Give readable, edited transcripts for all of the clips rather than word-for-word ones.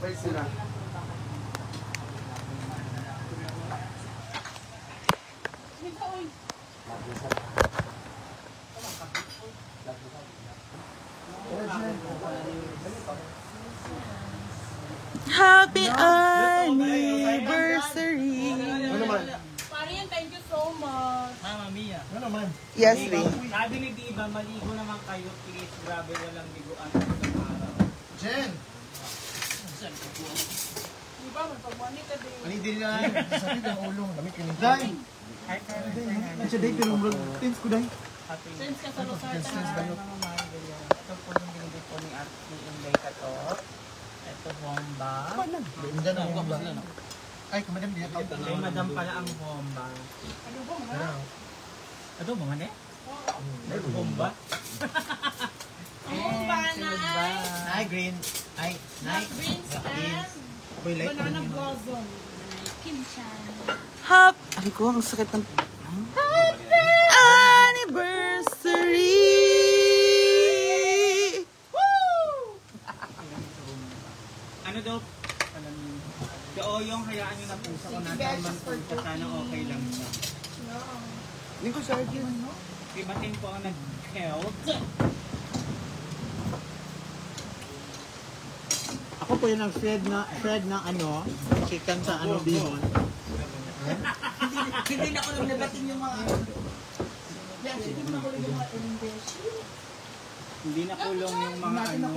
Wait sila. Happy anniversary! Ano naman? Parian, thank you so much. Mama Mia. Ano naman? Yes, Lee. Sabi ni Diva, maligo naman kayo, please. Grabe, walang liguan sa araw. Jen! Di ba, magpagmani ka din. Ani din na. Sakit ang ulong. Lamig ka ni Dai! Nandiyan dahil pero murag tins ko dahil. Sense ka sa Luzartan. Ito po yung binigay po ni Ate Inday Katot. Ito bomba. Hindi na ang ba? Ay, kumadam niya. Kay madam pala ang bomba. Ano ba, mga? Ito mga ne? Bomba. Ang ba na ay Ay, green. Ay, night. greens and banana blossom. Kimchan. Happy... Ay ko, ang sakit ng... Happy anniversary! Woo! Ano daw? Si Oyong, hayaan nyo na po sa kung nasa man po siya. Sana okay lang siya. Hindi ko sa akin. Ibatin po ang nag-health. Ako po yung nag-thread ng ano, chicken sa ano bihon. Hindi na ako nang nabatin yung mga... Hindi nakulong yung mga ano.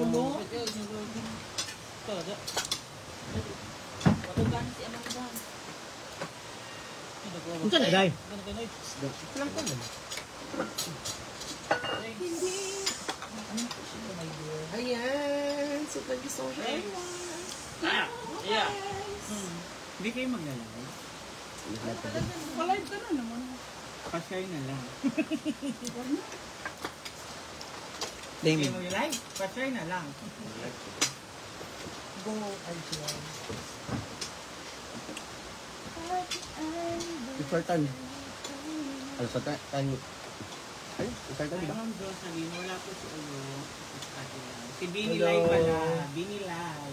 Kung saan na, Day? Lang ko lang. Ayan. So, thank you so much. Hindi kayo maglalakay. Palive ka na naman. Pa-share na lang. Damien. Hindi mo like? Pa-share na lang. Go, RGL. Ipartan. Ano sa tayo? Ay, ipartan ba? Ang Jocelyn, wala po si Ulo. Si Binilay pala. Binilay.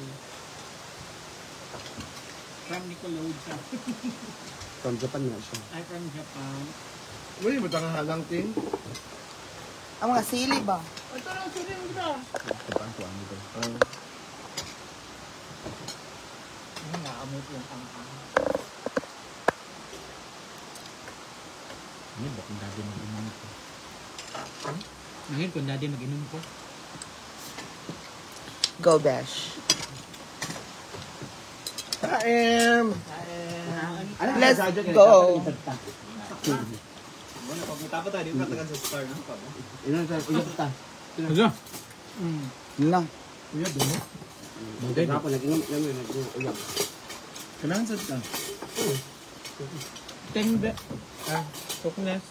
From Nickelodeon. From Japan nga siya. Ay, from Japan. Uy, matang halang tin. Ang mga sili ba? Ito lang siling kita. Japan ko ang dito. Naamoy po yung pangkang. Ngayon ba kung dati mag-inom ko? Ngayon kung dati mag-inom ko? Go, Besh. Let's go. Pag-utapa tayo, di katagan sa star ng pa ba? Ilan sa uyab ta? Ano? Na. Uyab din mo? Bagay Ako nag-ingam kami, nag-uyab. Kailangan sa ta? Tembe. Tuknes.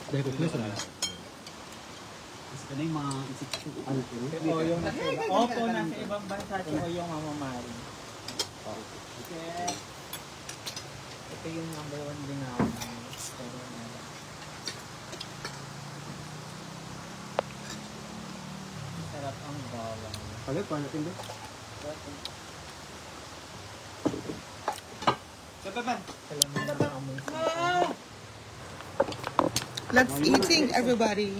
Dahil tuknes na. Ano yung mga ano ko? Si Oyong nasa iba. Opo, nasa ibang bansa si Oyong mamamari. Ito yung number 1 din ako. Sarap ang bawang. Palit, paano natin ba? Let's eating, everybody.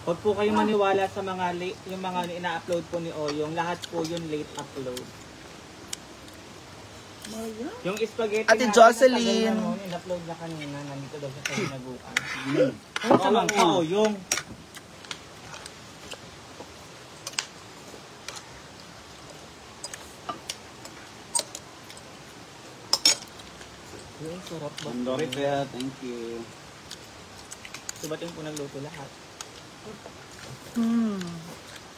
Huwag po kayong maniwala sa mga late, yung mga ina-upload po ni Oyong. Lahat po yun late upload. Yung spaghetti Ate na- Jocelyn. matagal na noon, in-upload na kanina. Nandito daw sa sinaguan. Ano sa mga Oyong? Yung sarap ba? Thank you. Subating po nagluto lahat.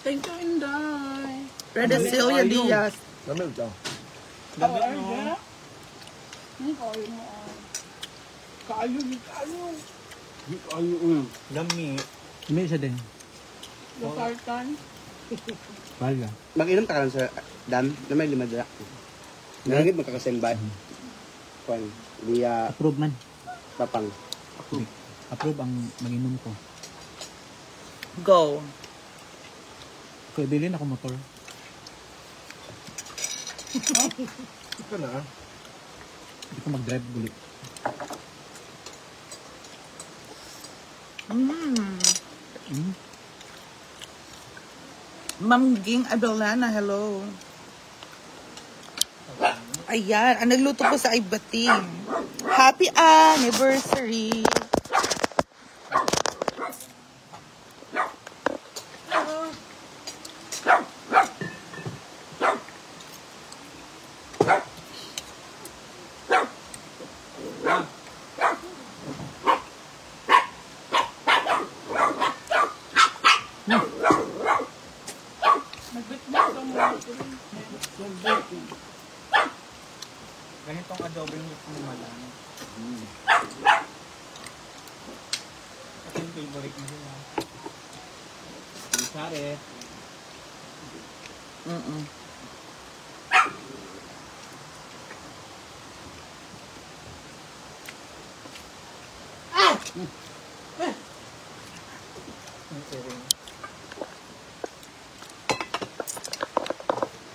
Thank you, Inday. Reda Celia Diaz. Lamig daw. Gabi no? Kayo mo. Kayo, kayo. Lami. May isa din. Luzartan. Wala. Mag-inom ka lang sa dam na may lima dala. Nangit magkakasembay. Kwan, liya Approve man. papang. Approve ang mag-inom ko. Go. So, bilhin ako motor. Ito na. Hindi ko mag-drive guli. Mm. Ma'am Ging Adolana, hello. Ayan, ang nagluto po sa Ibating. Happy anniversary! Nagbitbit ka mo. Ganitong adobo yung gusto mo malang. Ito yung favorite mo yun. Sorry.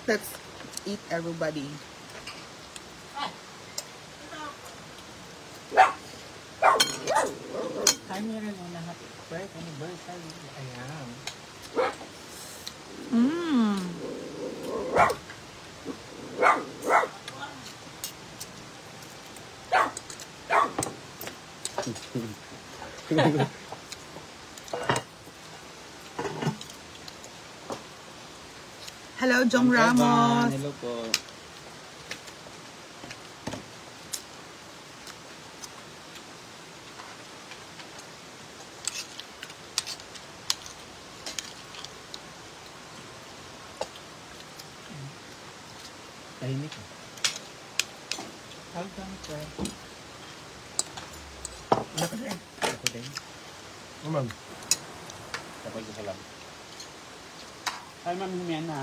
Let's eat, everybody. Hi, meron mo na happy birthday anniversary. Ayan. Mmm. Hello, Jong Ramos. Hello po. Tahimik. Welcome, sir. Ano ka din? Ako din. Ma'am. Tapos ko lang. Hi, ma'am Humiana.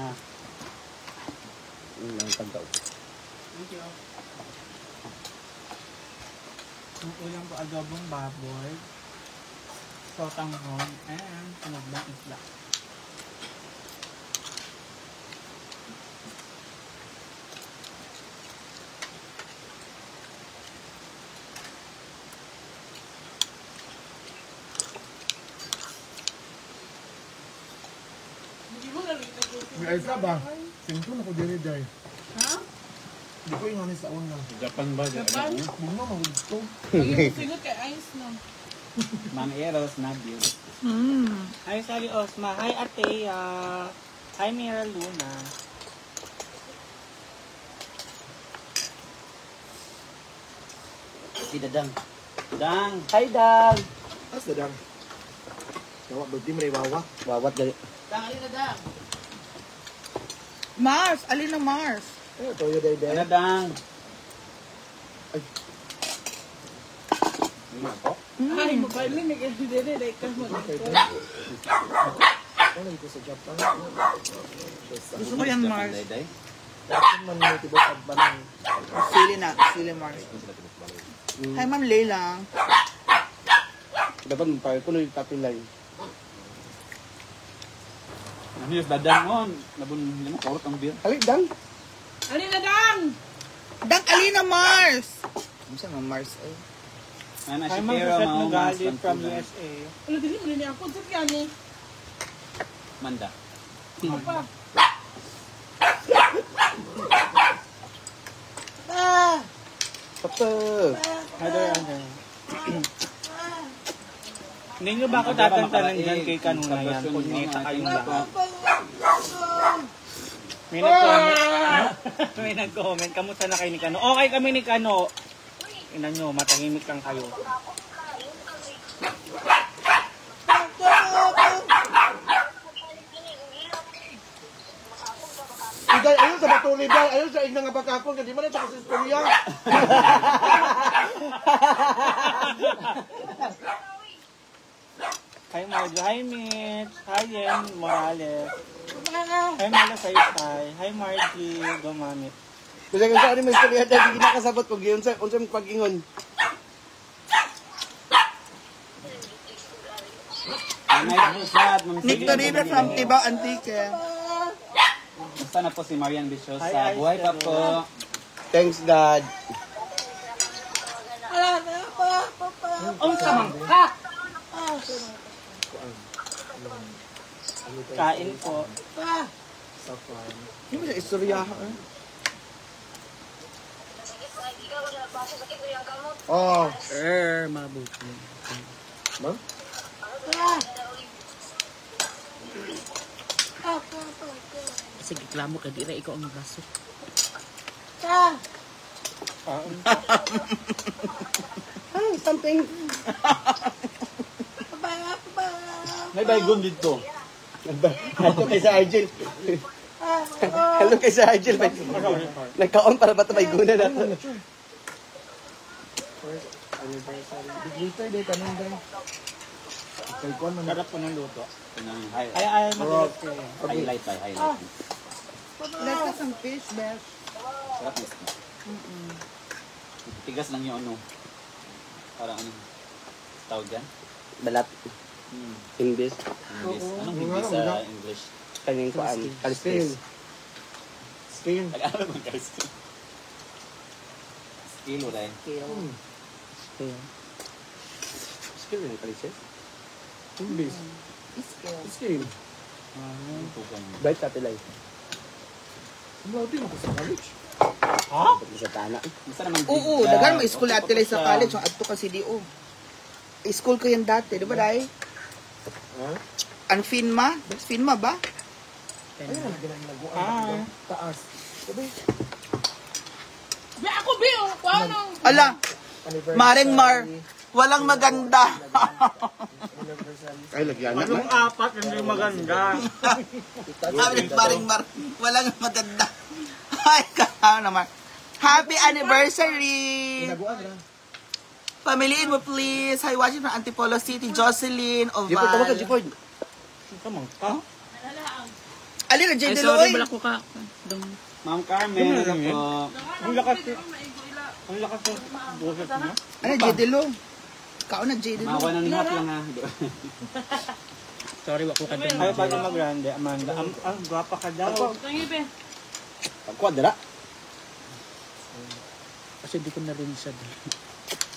Yung lang pagdaw. Thank you. Yung ulam po adobong baboy, sotanghon, and sinagbang isla. Hindi mo nalita ko. May isa ba? Singko na ko diri day. Ha? Hindi ko ingani sa una. Japan ba? Japan? Bunga magudto. Ayun, singot kay Ice no. Ma'am Eros, Nabil. Mmm. Hi, Sally Osma. Hi, Atea. Hi, Mira Luna. Si Dadang. Dang. Hi, Dang. As dadang. Dawa birthday mo ray wawa. Wawat gali. Dang, alin na dang. Mars, alin na Mars? Eh, toyo day day. Ano, Dang? Ay, mobile ni kasi dere dai ka mo. Ano ito sa Japan? Gusto ko yan, Mars. Dapat man may tibok at banang. Sili na, sili Mars. Hi, Ma'am Leila. Dapat pa kuno yung tapilay. Ano yung dadang on? Nabun mo korot ang beer. Ali dang. Alin na dang. Dang, alin na Mars? Ano siya nga Mars ay? Ana Hi, si Ma'am Pero Rosette Maumas Magali from Pantulan. USA. Ano dili mo ni ako sa kani. Manda. Apa? Papa. Hindi nyo ba ako tatantanan dyan kay kanuna yan? Kung nita kayong lahat. May nag-comment. Kamusta na kayo ni Kano? Okay kami ni Kano. Ina nyo, matahimik lang kayo. Iday, ayun sa batuli day. Ayun sa igna nga bakakon. Hindi man ito kasi istorya. Hi Marjo, hi Mitch, hi Yen Morales. Hi Mala Saysay, hi Margie, gumamit. Kasi kung saan may istorya dahil hindi nakasabot kung yun sa pag-ingon. Victory from Tibaw Antique. Basta na po si Marian Bisyosa. Hi, Buhay pa po. Thanks God. Ang samang ka! Kain po. Hindi mo siya istorya. Oh. Mabuti. Ma'am? Sige, klamo ka, di na ikaw ang baso. Something. May baygon dito. Hello kay sa Argel. Hello kay sa Argel. Nagkaon para ba ito may guna na ito? Dito day kanon day. Kay kuan man. Sarap po ng luto. Highlight Ay, mabilis ko yun. by highlight. Let's have some fish, Besh. Sarap mismo. Tigas lang yung ano. Parang ano. Tawag yan? Balat. Imbis. English. Anong English sa English? Kaning kuan. Kalistis. Skin. Nag-aaral mo guys. Skill rin. Skill yung kalistis. English. Skin. Bright Capilay. Umlauti mo ko sa college. Sa tana. Basta naman Oo, dagan mo school at tilay sa college, ang adto ka CDO. School ko yan dati, di ba dai? Ang Finma? Finma ba? Ayun ang ginagawa. Taas. Sabi, Be ako be, paano? Ala, Maring Mar, walang maganda. Ay, lagyan na. Anong apat hindi maganda? Sabi ni Maring Mar, walang maganda. Ay, kaya naman. Happy anniversary! ginagawa na. Pamiliin mo please. Hi, watching from Antipolo City, Jocelyn Jipod, tama ka, Oval. Jipod. Kamang ka? Ali na, Jay Ay, Deloy. sorry, wala ko ka. Ma'am Carmen, ano po? Ang lakas ang lakas ng boses niya. Ano, Jay Deloy? Kao na, Jay Deloy. Mawa na ni Hap lang ha. Sorry, wala ko ka. Ay, bago mag-grande, Amanda. Ang gwapa ka daw. Tangi be. Pagkwadra. Kasi di ko narinig siya doon.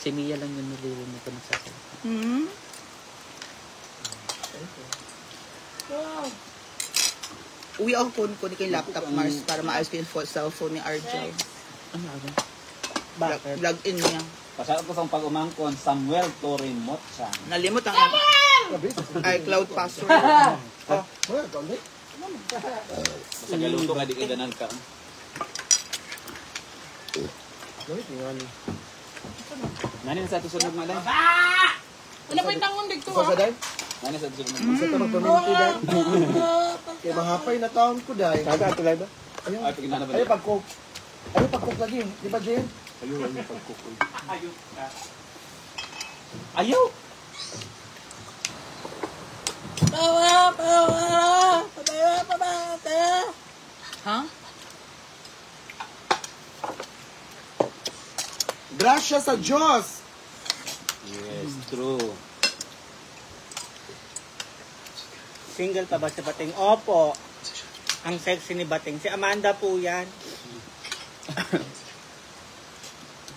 Si Mia lang yung naririnig ko nagsasalita. Hmm? Uwi ako kunin ko yung laptop, Mars, para maayos ko yung cellphone ni RJ. Ano ako? Bakit? Log in niya. Pasarap ko sa pag-umangkon, Samuel Torimot siya. Nalimot ang iCloud password. Wala, ikaw ulit. Sa galuto nga di kaganan ka. Gamit yung ano. Nani sa tusunod malay? Ano pa yung tangon dito Ikaw sa day? Nani sa tusunod Sa ito magpaminti day. Kaya mahapay na taon ko day. Kaga, tulay ba? Ayun. Ay, pag inana ba? Ayun, pag-cook. Ayun, pag-cook lagi. Di ba, Jen? Ayun, ayun, pagkukoy. Ayaw! Ha? Gracias sa Diyos! Yes, true. Single pa ba si Bating? Opo. Ang sexy ni Bating. Si Amanda po yan.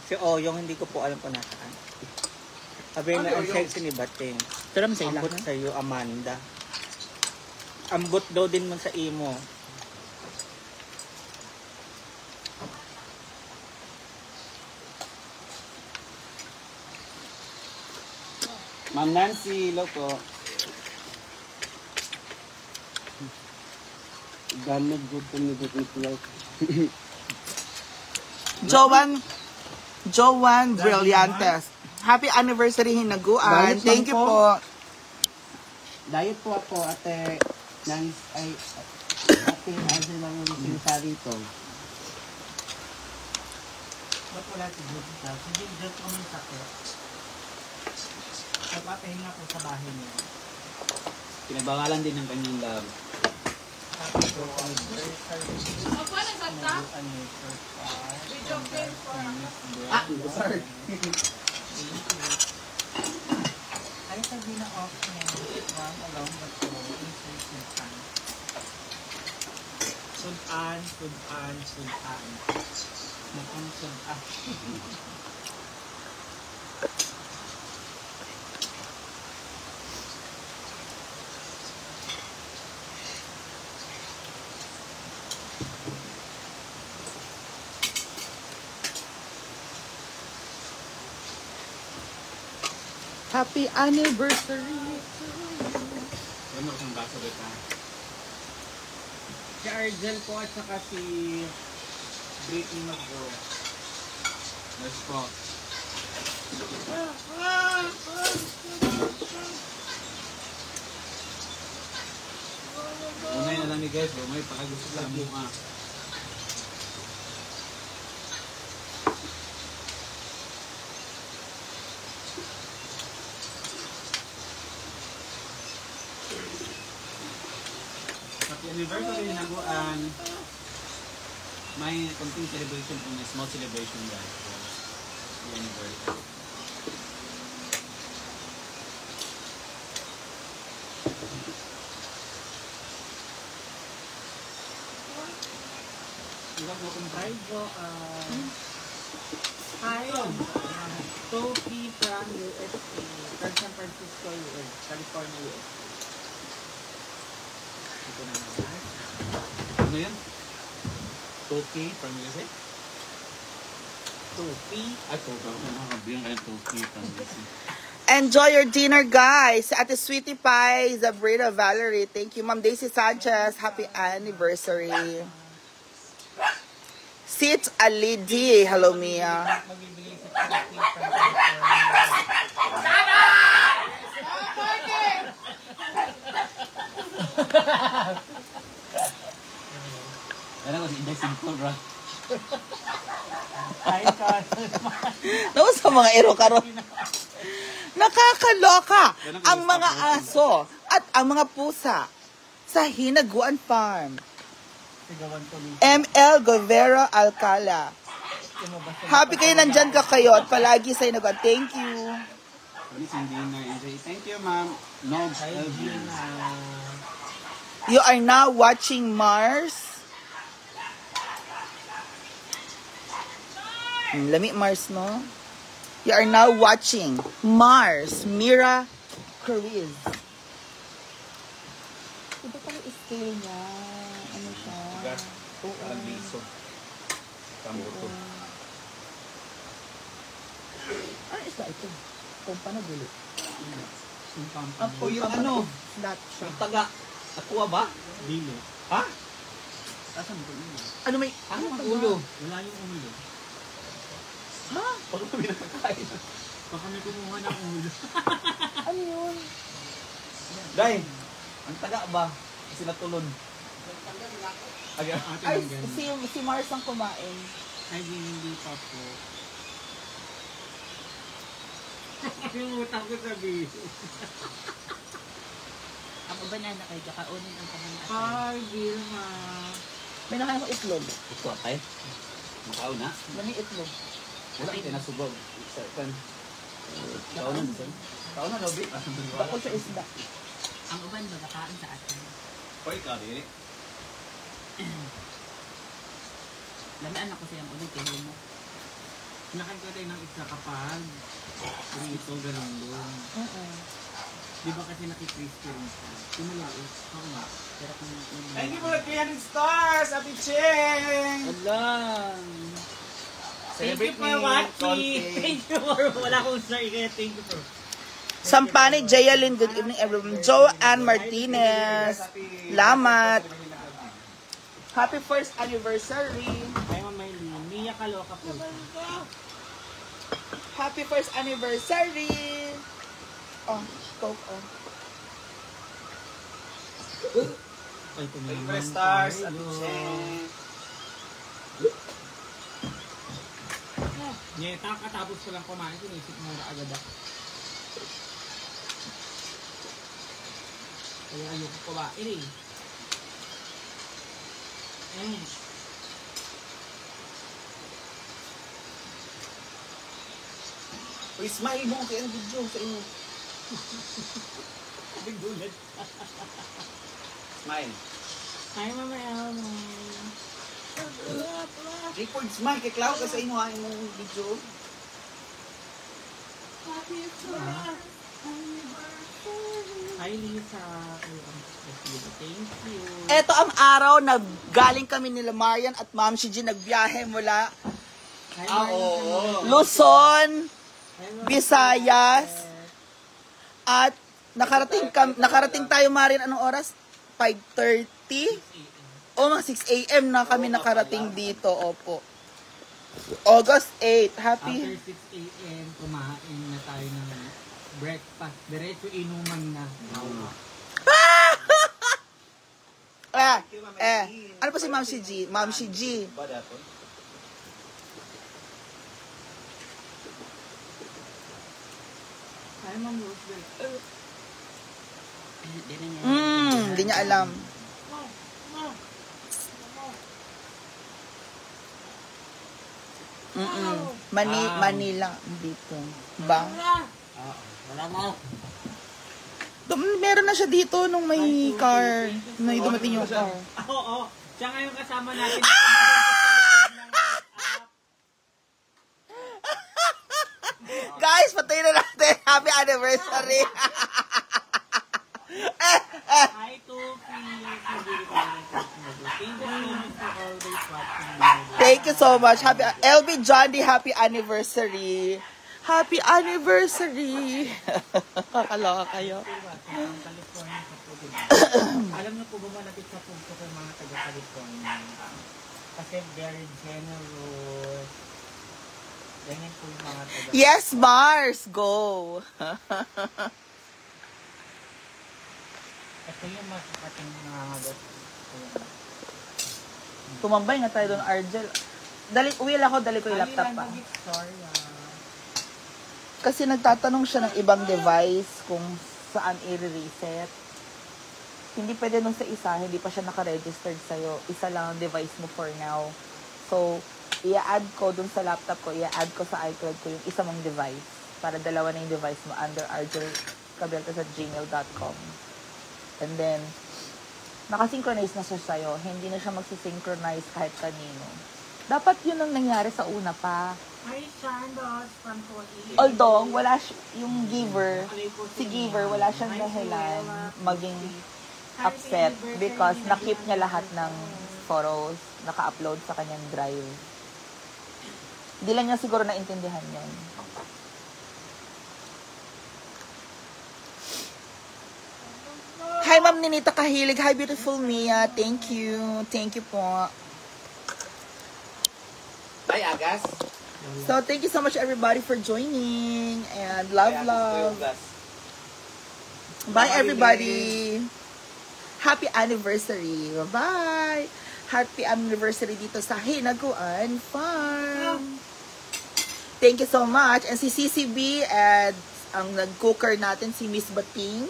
Si Oyong, hindi ko po alam kung nasaan. Sabi na ang sexy ni Bating. Pero sa ilang Ambot sa iyo, Amanda. Ambot daw din man sa imo. Ma'am Nancy, loko. Gamit good to me, good to me. Joan Brillantes. Happy anniversary, Hinaguan. Diet Thank lang you po. po. Diet po ako, ate. Ate, ano lang yung sinasari ito. Ba't wala si Jessica? Si Jessica kami sakit. Nagpapahinga po sa bahay niya. Pinagbawalan din ng kanyang love. Ako na gata. Video game for sorry. Ay, sabi na off niya. One along the floor. Insert yung pan. Sudan, sudan, sudan. Mukhang sudan. Happy anniversary. Ano kung baso ba ito? Si Argel po at saka si Britney Magro. Let's go. Unay na lang ni guys, may pakagusto lang mo ha. Happy anniversary Naguan. May konting celebration po, small celebration guys. Happy anniversary. Ilang mo kung try ko. Hi. Topi from USA. San Francisco, US. California, US. Ito na naman. Ano yan? Toki from USA? Topi. Ay, Toki. Nakakabilang kayo Toki from USA. Enjoy your dinner, guys. Ate Sweetie Pie, Zabrina Valerie. Thank you, Ma'am Daisy Sanchez. Happy anniversary. Sit Ali D. Hello, Mia. Magbibigay sa Topi from California. Kaya ko si Inday Simple, bro. Hi, Carl. No, sa mga ero karon. Nakakaloka ang mga aso at ang mga pusa sa Hinaguan Farm. Sigawan ko ni ML Govera Alcala. Happy kayo nandyan ka kayo at palagi sa Hinaguan. Thank you. Ano si Indina NJ? Thank you, ma'am. Nobs Elvin. You are now watching Mars. Lami Mars, no? You are now watching Mars. Mira Cruz. Ito pala scale niya. Ano siya? Parang liso. Kambuto. Ano isda ito? Kumpa na gulo. O yung ano? Flat siya. Yung taga. Aqua ba? Dilo. Ha? Asan po yun? Ano may... Ano ang ulo? Wala yung ulo. Pag kami nakakain. Baka may kumuha ng ulo. Ano yun? Day, ang taga ba? Kasi natulon. Ay, si Mars ang kumain. Ay, hindi pa po. Yung utang ko sabihin. Ang uban na kayo, kakaunin ang kamanaan. Ay, Vilma. May nakain ko itlog. Ito atay. Makaw na. Lami itlog. Wala kayo nasubog. Kan. Kaon na dito. Kaon na lobby. Bako sa isda. Ang uban ba, nakain sa atin. Hoy, ikaw diri. Lamian ako siyang ulit, kaya mo. Nakanta tayo ng isa kapag rito, ganun doon. Di ba kasi nakikristo rin siya? Tumalaos. Oo nga. Pero kung Thank you for the 300 stars, Ate Cheng! Alam! Thank you Celebrate for me, watching! Conte. Thank you for... Wala akong star, kaya thank you for... Sampani Jayalyn, good evening everyone. Joanne Martinez. Lamat. Happy first anniversary. Ay, Mamaylin. Mia Kaloka po. Happy first anniversary. Oh, Coke on. Ay, Thank you for the stars, Ate Cheng. Nyeta, katapos ko lang kumain, sinisip mura agad ako. Kaya ayoko pa ba? Eh. Uy, smile mo kaya ang video sa inyo. Bigulat. Smile. Ay, mamaya mo. Record smile kay Clau ka sa inyo ha, imong video. Hi, Lisa. Thank you. Ito ang araw na galing kami nila Marian at Ma'am Shiji nagbiyahe mula Hi, Luzon, Visayas, at nakarating tayo Marian anong oras? 5:30? O mga 6 a.m. na kami nakarating dito, opo. August 8, happy. After 6 a.m., kumain na tayo ng breakfast. Diretso inuman na. Ano pa si Ma'am Shiji? Ma'am Shiji. Hi, Ma'am Roosevelt. Hindi niya alam. Manila dito. Ba? Wala mo. Meron na siya dito nung may car. Nung dumating yung car. Oo. Siya ngayon kasama natin. Guys, patayin na natin. Happy anniversary. Hi, Toki. Thank you so much. Happy LB Johnny, happy anniversary. Happy anniversary. Kakaloka kayo. Alam niyo po ba malapit sa punto kay mga taga-California? Kasi very generous. Ganyan po yung mga taga- Yes, Mars, go. Ito yung masakating nangangagat. Tumambay nga tayo doon, Argel. Uwi ako, dali ko yung laptop pa. Kasi nagtatanong siya ng ibang device kung saan i-reset. Hindi pwede nung sa isa, hindi pa siya naka-registered sa'yo. Isa lang ang device mo for now. So, i-add ko dun sa laptop ko, i-add ko sa iCloud ko yung isa mong device. Para dalawa na yung device mo under argelcabeltas@gmail.com. And then, nakasynchronize na siya sa'yo. Hindi na siya magsisynchronize kahit kanino. Dapat yun ang nangyari sa una pa. Hi, Shandos from Korea. Although, wala yung giver, si giver, wala siyang dahilan maging upset because nakip niya lahat ng photos, naka-upload sa kanyang drive. Hindi lang niya siguro naintindihan yun. Hi, Ma'am Ninita Kahilig. Hi, beautiful Mia. Thank you. Thank you po. Ay, Agas. So, thank you so much everybody for joining. And love. Bye, everybody. Happy anniversary. Bye-bye. Happy anniversary dito sa Hinaguan Farm. Thank you so much. And si CCB and ang nag-cooker natin, si Miss Bating.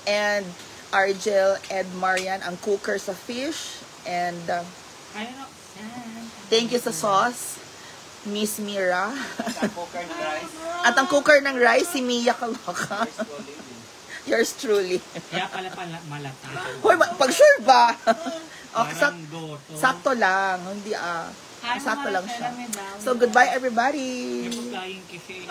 And Argel and Marian, ang cooker sa fish. And thank you sa sauce, Miss Mira. At ang cooker ng rice, si Mia Kaloka. Yours truly. Kaya pala malata. Hoy, pag sure ba? Parang goto. Sakto lang. Hindi sakto lang siya. So, goodbye everybody. May pagkain kasi.